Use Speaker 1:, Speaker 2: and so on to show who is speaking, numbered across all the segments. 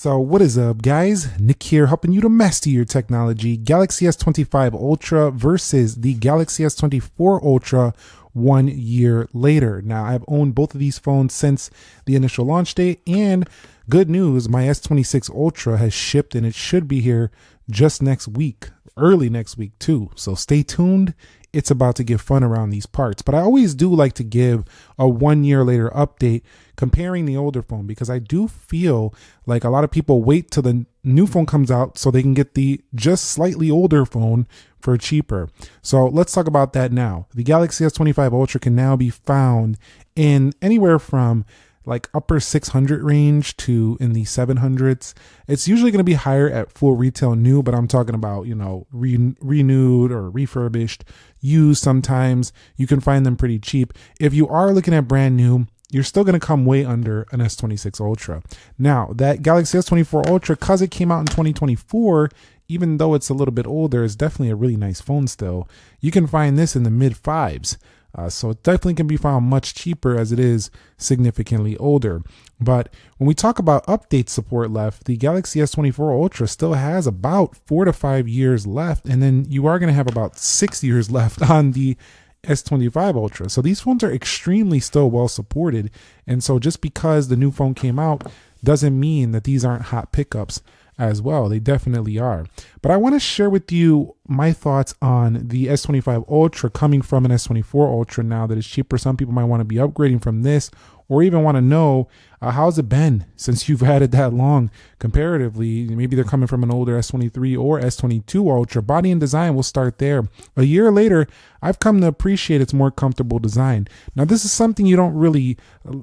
Speaker 1: So what is up, guys? Nick here, helping you to master your technology. Galaxy S25 Ultra versus the Galaxy S24 Ultra 1 year later. Now, I've owned both of these phones since the initial launch date, and good news, my S26 Ultra has shipped and it should be here just next week, early next week too. So stay tuned. It's about to get fun around these parts. But I always do like to give a 1 year later update comparing the older phone, because I do feel like a lot of people wait till the new phone comes out so they can get the just slightly older phone for cheaper. So let's talk about that now. The Galaxy S25 Ultra can now be found in anywhere from like upper 600 range to in the 700s. It's usually going to be higher at full retail new, but I'm talking about, you know, renewed or refurbished, used. Sometimes you can find them pretty cheap. If you are looking at brand new, you're still going to come way under an S26 Ultra. Now, that Galaxy S24 Ultra, because it came out in 2024, even though it's a little bit older, it's definitely a really nice phone still. You can find this in the mid fives. So it definitely can be found much cheaper as it is significantly older. But when we talk about update support left, the Galaxy S24 Ultra still has about 4 to 5 years left. And then you are going to have about 6 years left on the S25 Ultra. So these phones are extremely still well supported. And so just because the new phone came out doesn't mean that these aren't hot pickups as well. They definitely are. But I want to share with you my thoughts on the S25 Ultra coming from an S24 Ultra now that it's cheaper. Some people might want to be upgrading from this, or even want to know how's it been since you've had it that long comparatively. Maybe they're coming from an older S23 or S22 Ultra. Body and design, we'll start there. A year later, I've come to appreciate its more comfortable design. Now, this is something you don't really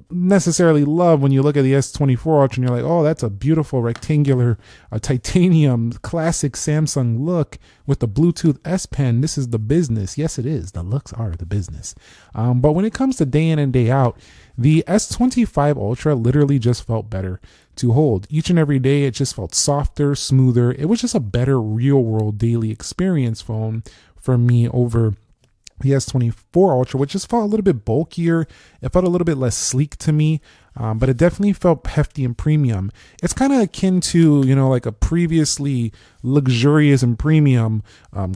Speaker 1: necessarily love when you look at the S24 Ultra and you're like, oh, that's a beautiful rectangular titanium classic Samsung look with the Bluetooth S Pen. This is the business. Yes, it is. The looks are the business. But when it comes to day in and day out, the S25 Ultra literally just felt better to hold. Each and every day, it just felt softer, smoother. It was just a better real-world daily experience phone for me over the S24 Ultra, which just felt a little bit bulkier. It felt a little bit less sleek to me, but it definitely felt hefty and premium. It's kind of akin to, you know, like a previously luxurious and premium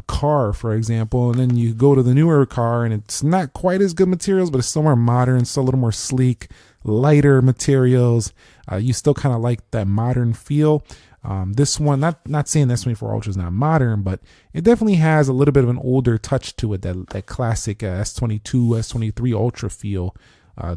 Speaker 1: car, for example, and then you go to the newer car and it's not quite as good materials, but it's still more modern, still a little more sleek, lighter materials. You still kind of like that modern feel. This one, not saying the S24 Ultra is not modern, but it definitely has a little bit of an older touch to it, that classic S22, S23 Ultra feel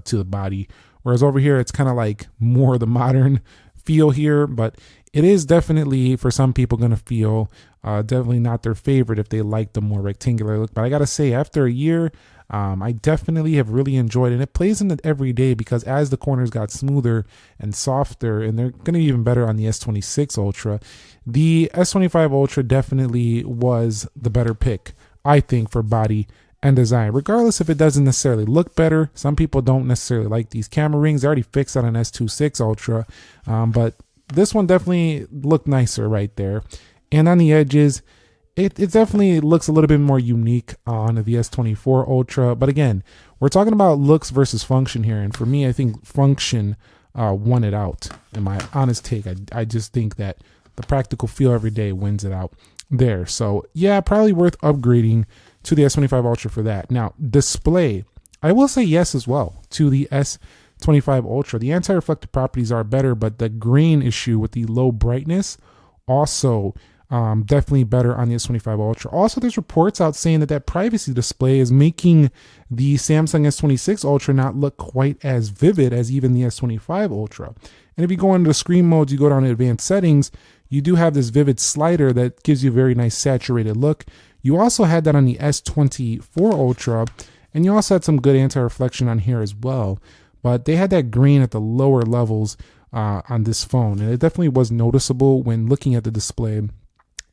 Speaker 1: to the body. Whereas over here, it's kind of like more the modern feel here, but it is definitely, for some people, going to feel definitely not their favorite if they like the more rectangular look. But I got to say, after a year, I definitely have really enjoyed it. And it plays in it every day because as the corners got smoother and softer, and they're going to be even better on the S26 Ultra, the S25 Ultra definitely was the better pick, I think, for body and design. Regardless if it doesn't necessarily look better, some people don't necessarily like these camera rings. They're already fixed on an S26 Ultra, but this one definitely looked nicer right there. And on the edges, it definitely looks a little bit more unique on the S24 Ultra. But again, we're talking about looks versus function here. And for me, I think function won it out. In my honest take, I just think that the practical feel every day wins it out there. So yeah, probably worth upgrading to the S25 Ultra for that. Now, display, I will say yes as well to the S25 Ultra. The anti-reflective properties are better, but the grain issue with the low brightness also definitely better on the S25 Ultra. Also, there's reports out saying that privacy display is making the Samsung S26 Ultra not look quite as vivid as even the S25 Ultra. And if you go into the screen modes, you go down to advanced settings, you do have this vivid slider that gives you a very nice saturated look. You also had that on the S24 Ultra, and you also had some good anti-reflection on here as well. But they had that green at the lower levels on this phone, and it definitely was noticeable when looking at the display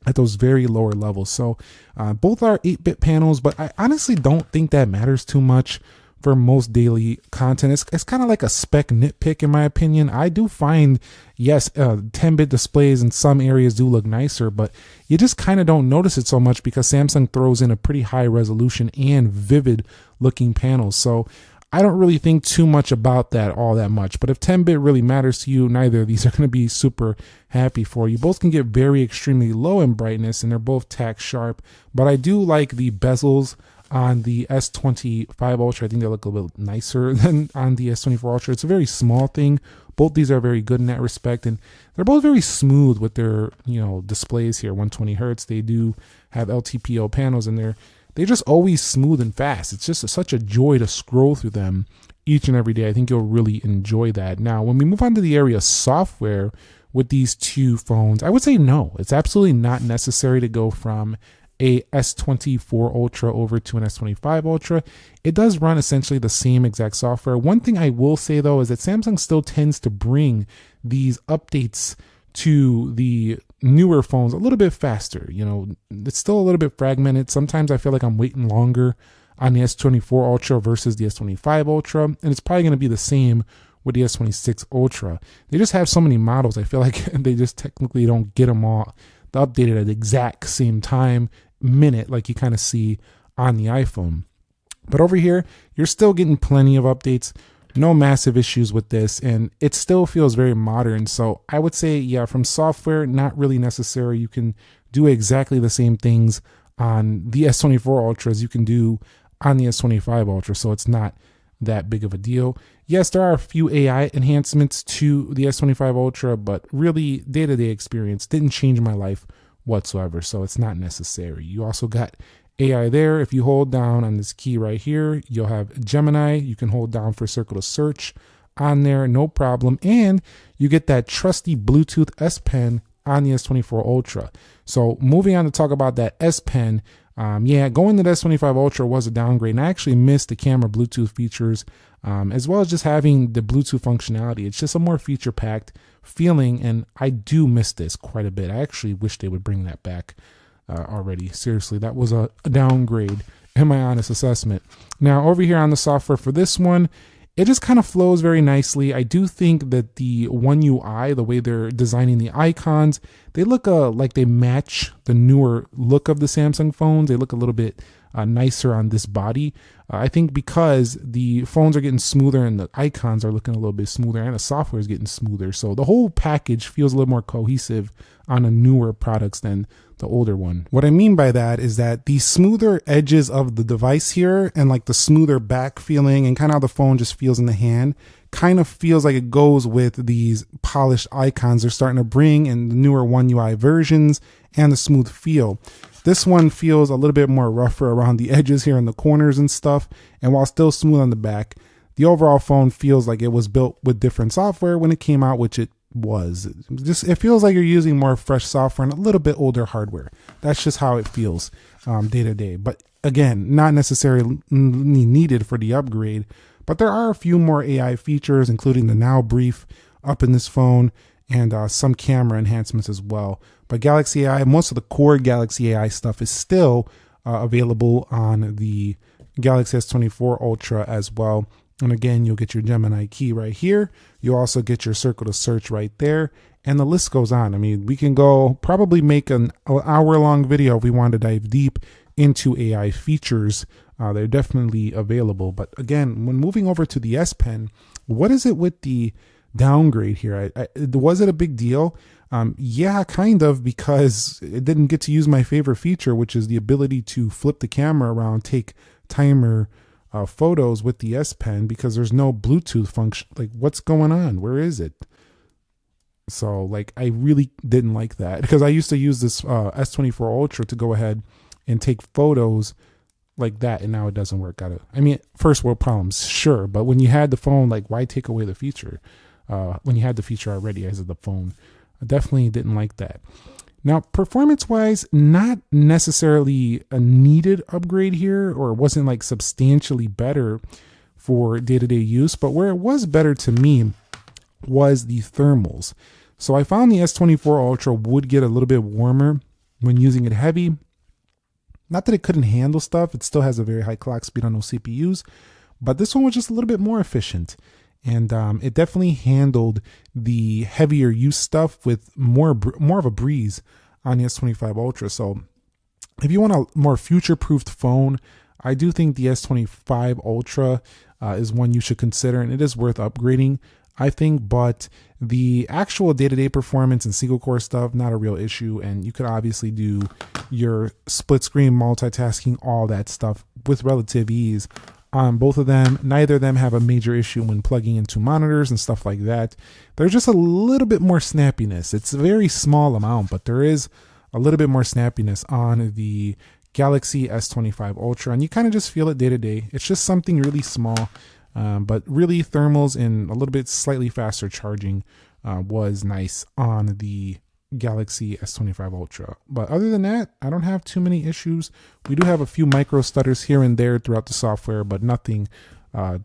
Speaker 1: at those very lower levels. So both are 8-bit panels, but I honestly don't think that matters too much for most daily content. It's kind of like a spec nitpick in my opinion. I do find, yes, 10-bit displays in some areas do look nicer, but you just kind of don't notice it so much because Samsung throws in a pretty high resolution and vivid looking panels. So I don't really think too much about that all that much. But if 10-bit really matters to you, neither of these are going to be super happy for you. Both can get very extremely low in brightness, and they're both tack sharp. But I do like the bezels on the S25 Ultra. I think they look a little bit nicer than on the S24 Ultra. It's a very small thing. Both these are very good in that respect, and they're both very smooth with their displays here. 120 hertz. They do have LTPO panels in there. They're just always smooth and fast. It's just such a joy to scroll through them each and every day. I think you'll really enjoy that. Now, when we move on to the area of software with these two phones, I would say no. It's absolutely not necessary to go from a S24 Ultra over to an S25 Ultra. It does run essentially the same exact software. One thing I will say though is that Samsung still tends to bring these updates to the newer phones a little bit faster. It's still a little bit fragmented. Sometimes I feel like I'm waiting longer on the S24 Ultra versus the S25 Ultra, and it's probably going to be the same with the S26 Ultra. They just have so many models. I feel like they just technically don't get them all updated at the exact same time, minute, like you kind of see on the iPhone. But over here, you're still getting plenty of updates. No massive issues with this, and it still feels very modern. So I would say, yeah, from software, not really necessary. You can do exactly the same things on the S24 Ultra as you can do on the S25 Ultra, so it's not that big of a deal. Yes, there are a few AI enhancements to the S25 Ultra, but really day-to-day experience didn't change my life whatsoever, so it's not necessary. You also got AI there. If you hold down on this key right here, you'll have Gemini. You can hold down for circle to search on there, no problem. And you get that trusty Bluetooth S Pen on the S24 Ultra. So moving on to talk about that S Pen, going to the S25 Ultra was a downgrade, and I actually missed the camera Bluetooth features, as well as just having the Bluetooth functionality. It's just a more feature-packed feeling, and I do miss this quite a bit. I actually wish they would bring that back already. Seriously, that was a downgrade in my honest assessment. Now, over here on the software for this one, it just kind of flows very nicely. I do think that the One UI, the way they're designing the icons, they look like they match the newer look of the Samsung phones. They look a little bit nicer on this body. I think because the phones are getting smoother and the icons are looking a little bit smoother and the software is getting smoother. So the whole package feels a little more cohesive on the newer products than the older one. What I mean by that is that the smoother edges of the device here and like the smoother back feeling and kind of how the phone just feels in the hand kind of feels like it goes with these polished icons they're starting to bring in the newer One UI versions and the smooth feel. This one feels a little bit more rougher around the edges here in the corners and stuff. And while still smooth on the back, the overall phone feels like it was built with different software when it came out, which it was. It feels like you're using more fresh software and a little bit older hardware. That's just how it feels day to day. But again, not necessarily needed for the upgrade. But there are a few more AI features, including the Now Brief up in this phone, and some camera enhancements as well. But Galaxy AI, most of the core Galaxy AI stuff is still available on the Galaxy S24 Ultra as well. And again, you'll get your Gemini key right here. You'll also get your circle to search right there. And the list goes on. I mean, we can probably make an hour-long video if we want to dive deep into AI features. They're definitely available. But again, when moving over to the S Pen, what is it with the downgrade here? Was it a big deal? Yeah, kind of, because it didn't get to use my favorite feature, which is the ability to flip the camera around, take timer photos with the S Pen, because there's no Bluetooth function. Like, what's going on? Where is it? So, like, I really didn't like that, because I used to use this S24 Ultra to go ahead and take photos like that, and now it doesn't work. I mean, first world problems, sure, but when you had the phone, like, why take away the feature when you had the feature already as of the phone? I definitely didn't like that. Now, performance-wise, not necessarily a needed upgrade here, or it wasn't like substantially better for day-to-day use, but where it was better to me was the thermals. So I found the S24 Ultra would get a little bit warmer when using it heavy. Not that it couldn't handle stuff, it still has a very high clock speed on those CPUs, but this one was just a little bit more efficient. And it definitely handled the heavier use stuff with more of a breeze on the S25 Ultra. So if you want a more future-proofed phone, I do think the S25 Ultra is one you should consider, and it is worth upgrading, I think. But the actual day-to-day performance and single core stuff, not a real issue. And you could obviously do your split screen multitasking, all that stuff with relative ease on both of them. Neither of them have a major issue when plugging into monitors and stuff like that. There's just a little bit more snappiness. It's a very small amount, but there is a little bit more snappiness on the Galaxy S25 Ultra, and you kind of just feel it day to day. It's just something really small, but really thermals and a little bit slightly faster charging was nice on the Galaxy S25 Ultra. But other than that, I don't have too many issues. We do have a few micro stutters here and there throughout the software, but nothing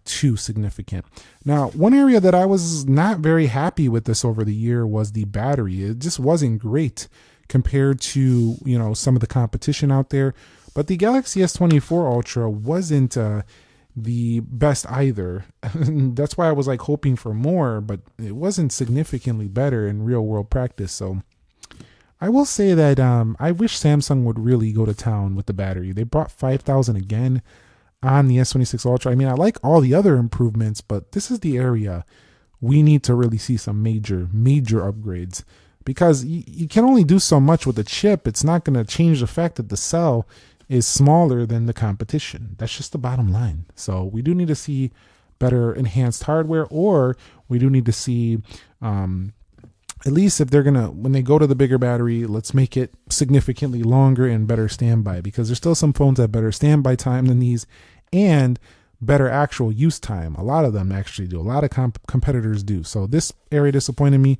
Speaker 1: too significant. Now, one area that I was not very happy with this over the year was the battery. It just wasn't great compared to, you know, some of the competition out there. But the Galaxy S24 Ultra wasn't the best either. That's why I was like hoping for more, but it wasn't significantly better in real world practice. So I will say that I wish Samsung would really go to town with the battery. They brought 5,000 again on the S26 Ultra. I mean, I like all the other improvements, but this is the area we need to really see some major upgrades, because you can only do so much with the chip. It's not going to change the fact that the cell is smaller than the competition. That's just the bottom line. So we do need to see better enhanced hardware, or we do need to see at least if they're going to, when they go to the bigger battery, let's make it significantly longer and better standby, because there's still some phones that have better standby time than these and better actual use time. A lot of them actually do. A lot of competitors do. So this area disappointed me.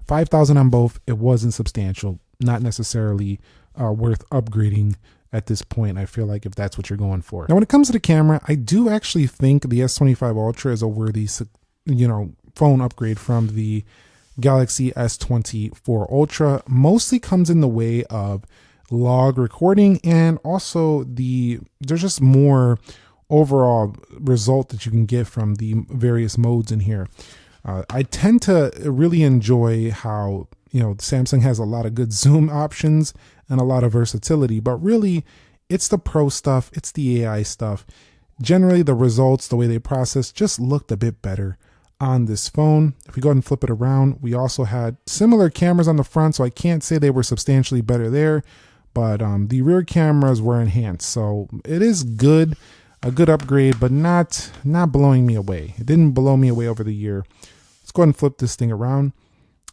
Speaker 1: 5,000 on both. It wasn't substantial, not necessarily worth upgrading at this point. I feel like if that's what you're going for. Now, when it comes to the camera, I do actually think the S25 Ultra is a worthy, phone upgrade from the Galaxy S24 Ultra. Mostly comes in the way of log recording, and also there's just more overall result that you can get from the various modes in here. I tend to really enjoy how, Samsung has a lot of good zoom options and a lot of versatility, but really it's the pro stuff, it's the AI stuff. Generally the results, the way they process, just looked a bit better on this phone. If we go ahead and flip it around, we also had similar cameras on the front, so I can't say they were substantially better there, but the rear cameras were enhanced. So it is good, a good upgrade, but not blowing me away. It didn't blow me away over the year. Let's go ahead and flip this thing around.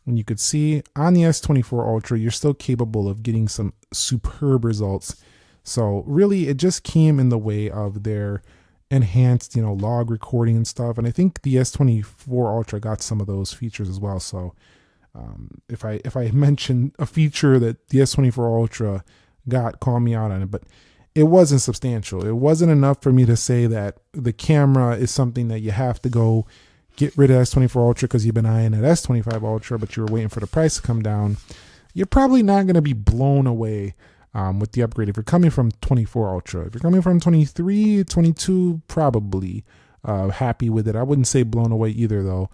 Speaker 1: And you could see on the S24 Ultra, you're still capable of getting some superb results. So really, it just came in the way of their enhanced, log recording and stuff. And I think the S24 Ultra got some of those features as well. So if I mention a feature that the S24 Ultra got, call me out on it. But it wasn't substantial. It wasn't enough for me to say that the camera is something that you have to go get rid of S24 Ultra because you've been eyeing at S25 Ultra, but you were waiting for the price to come down. You're probably not going to be blown away with the upgrade if you're coming from 24 Ultra. If you're coming from 23, 22, probably happy with it. I wouldn't say blown away either, though.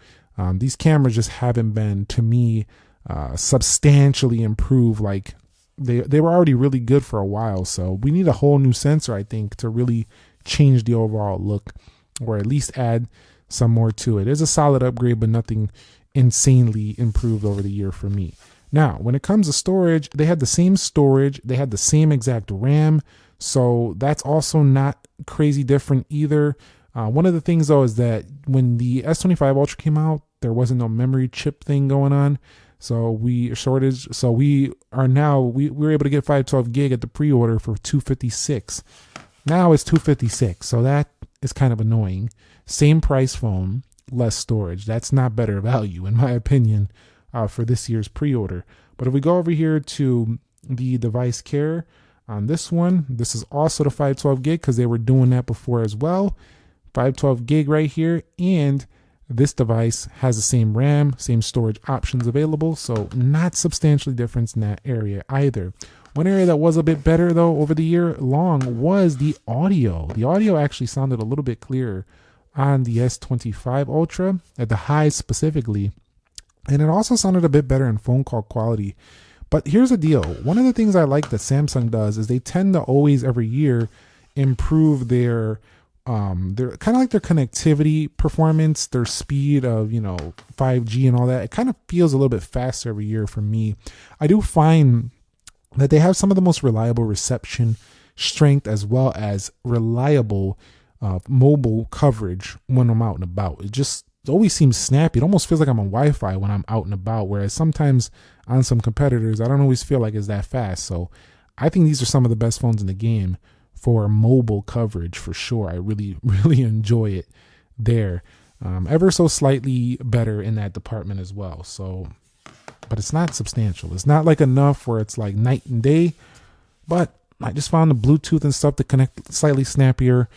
Speaker 1: These cameras just haven't been, to me, substantially improved. Like they were already really good for a while, so we need a whole new sensor, I think, to really change the overall look, or at least add some more to it. It's a solid upgrade, but nothing insanely improved over the year for me. Now, when it comes to storage, they had the same storage, they had the same exact RAM, so that's also not crazy different either. One of the things though is that when the S25 Ultra came out, there wasn't no memory chip thing going on. So we were able to get 512 gig at the pre-order for $256. Now it's $256, so that is kind of annoying. Same price phone, less storage. That's not better value, in my opinion, for this year's pre-order. But if we go over here to the device care on this one, this is also the 512 gig because they were doing that before as well. 512 gig right here, and this device has the same RAM, same storage options available, so not substantially different in that area either. One area that was a bit better though over the year long was the audio. The audio actually sounded a little bit clearer on the S25 Ultra, at the highs specifically, and it also sounded a bit better in phone call quality. But here's the deal. One of the things I like that Samsung does is they tend to always every year improve their They're kind of like their connectivity performance, their speed of, 5G and all that. It kind of feels a little bit faster every year for me. I do find that they have some of the most reliable reception strength as well as reliable mobile coverage when I'm out and about. It just always seems snappy. It almost feels like I'm on Wi-Fi when I'm out and about, whereas sometimes on some competitors, I don't always feel like it's that fast. So I think these are some of the best phones in the game for mobile coverage for sure. I really, really enjoy it there. Ever so slightly better in that department as well. So, but it's not substantial. It's not like enough where it's like night and day, but I just found the Bluetooth and stuff to connect slightly snappier.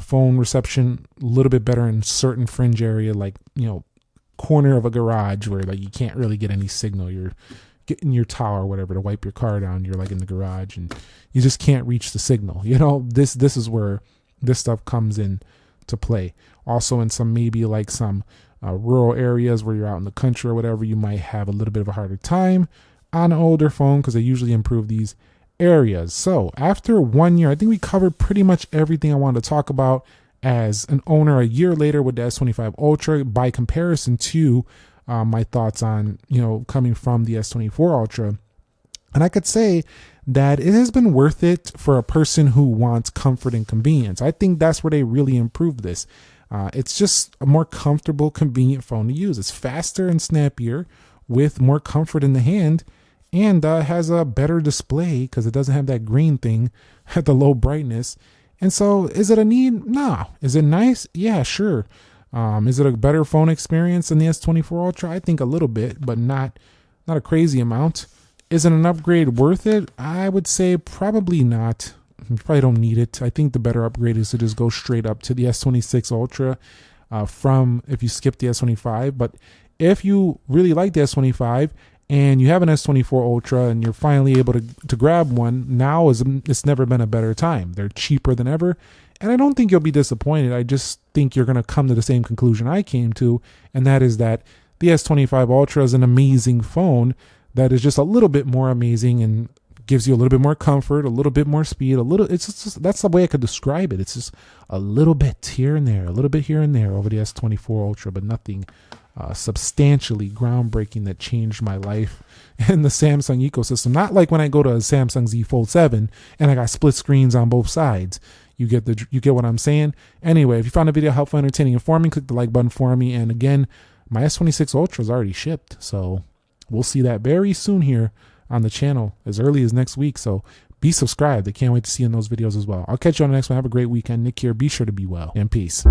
Speaker 1: Phone reception a little bit better in certain fringe area, like, corner of a garage where like you can't really get any signal. You're getting your towel or whatever to wipe your car down. You're like in the garage and you just can't reach the signal. This is where this stuff comes in to play. Also in some, maybe like some rural areas where you're out in the country or whatever, you might have a little bit of a harder time on an older phone because they usually improve these areas. So after 1 year, I think we covered pretty much everything I wanted to talk about as an owner a year later with the S25 Ultra by comparison to my thoughts on, coming from the S24 Ultra. And I could say that it has been worth it for a person who wants comfort and convenience. I think that's where they really improved this. It's just a more comfortable, convenient phone to use. It's faster and snappier with more comfort in the hand, and has a better display because it doesn't have that green thing at the low brightness. And so is it a need? No. Is it nice? Yeah, sure. Is it a better phone experience than the S24 Ultra? I think a little bit, but not a crazy amount. Is it an upgrade worth it? I would say probably not. You probably don't need it. I think the better upgrade is to just go straight up to the S26 Ultra from if you skip the S25. But if you really like the S25 and you have an S24 Ultra and you're finally able to grab one, now it's never been a better time. They're cheaper than ever. And I don't think you'll be disappointed. I just think you're going to come to the same conclusion I came to, and that is that the S25 Ultra is an amazing phone that is just a little bit more amazing and gives you a little bit more comfort, a little bit more speed, it's just that's the way I could describe it. It's just a little bit here and there, a little bit here and there over the S24 Ultra, but nothing substantially groundbreaking that changed my life in the Samsung ecosystem. Not like when I go to a Samsung Z Fold 7 and I got split screens on both sides. You get what I'm saying? Anyway, if you found the video helpful, entertaining, informing, click the like button for me. And again, my S26 Ultra is already shipped, so we'll see that very soon here on the channel, as early as next week. So be subscribed. I can't wait to see you in those videos as well. I'll catch you on the next one. Have a great weekend. Nick here. Be sure to be well, and peace.